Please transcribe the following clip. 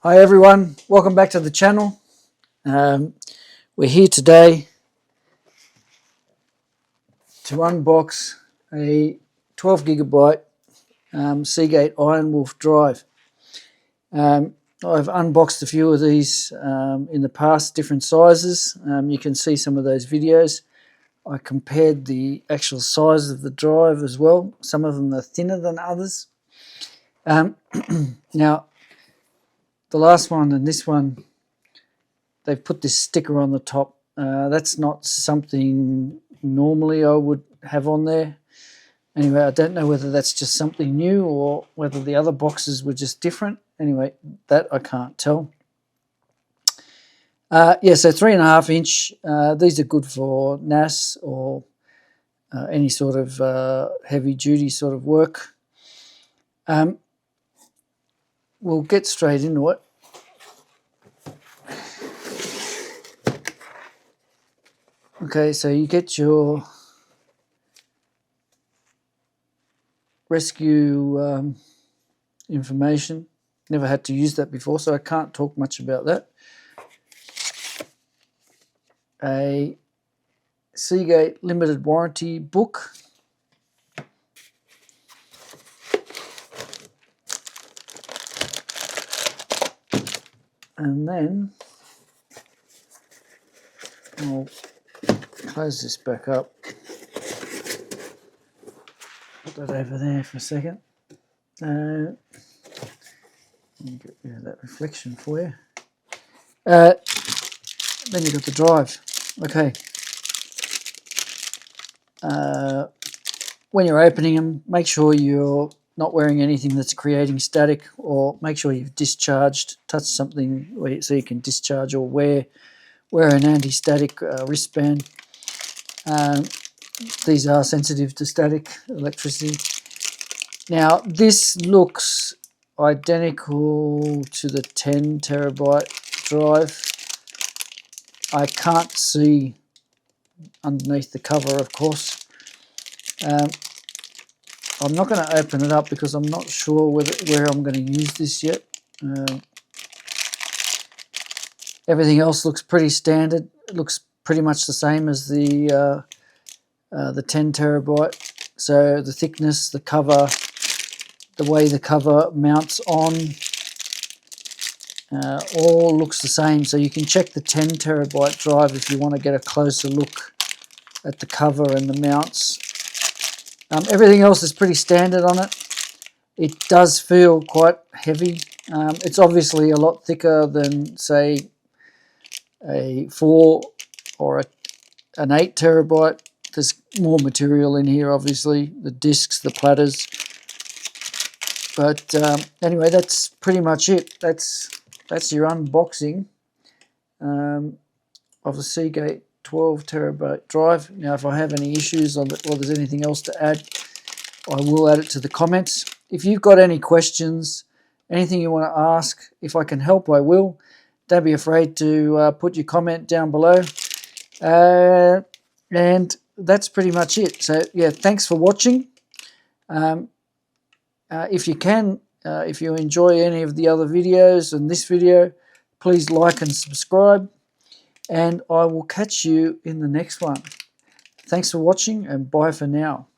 Hi everyone, welcome back to the channel. We're here today to unbox a 12 gigabyte Seagate IronWolf drive. I've unboxed a few of these in the past, different sizes. You can see some of those videos. I compared the actual size of the drive as well. Some of them are thinner than others. Now, the last one and this one, they've put this sticker on the top. That's not something normally I would have on there. Anyway, I don't know whether that's just something new or whether the other boxes were just different. Anyway, that I can't tell. Yeah, so 3.5 inch. These are good for NAS or any sort of heavy duty sort of work. We'll get straight into it. Okay, so you get your rescue information. Never had to use that before, so I can't talk much about that. A Seagate limited warranty book. And then I'll close this back up. Put that over there for a second. Let me get rid of that reflection for you. Then you've got the drive. Okay. When you're opening them, make sure you're not wearing anything that's creating static, or make sure you've discharged, touch something so you can discharge, or wear an anti-static wristband. These are sensitive to static electricity. Now, this looks identical to the 10 terabyte drive. I can't see underneath the cover, of course. I'm not going to open it up because I'm not sure where I'm going to use this yet. Everything else looks pretty standard. It looks pretty much the same as the 10 terabyte. So the thickness, the cover, the way the cover mounts on, all looks the same. So you can check the 10 terabyte drive if you want to get a closer look at the cover and the mounts. Everything else is pretty standard on it. It does feel quite heavy. It's obviously a lot thicker than, say, a 4 or an 8 terabyte. There's more material in here, obviously, the discs, the platters. But anyway, that's pretty much it. That's your unboxing of the Seagate 12 terabyte drive. Now, if I have any issues or there's anything else to add, I will add it to the comments. If you've got any questions, anything you want to ask, if I can help, I will. Don't be afraid to put your comment down below. And that's pretty much it. So, yeah, thanks for watching. If you can, if you enjoy any of the other videos and this video, please like and subscribe. And I will catch you in the next one. Thanks for watching, and bye for now.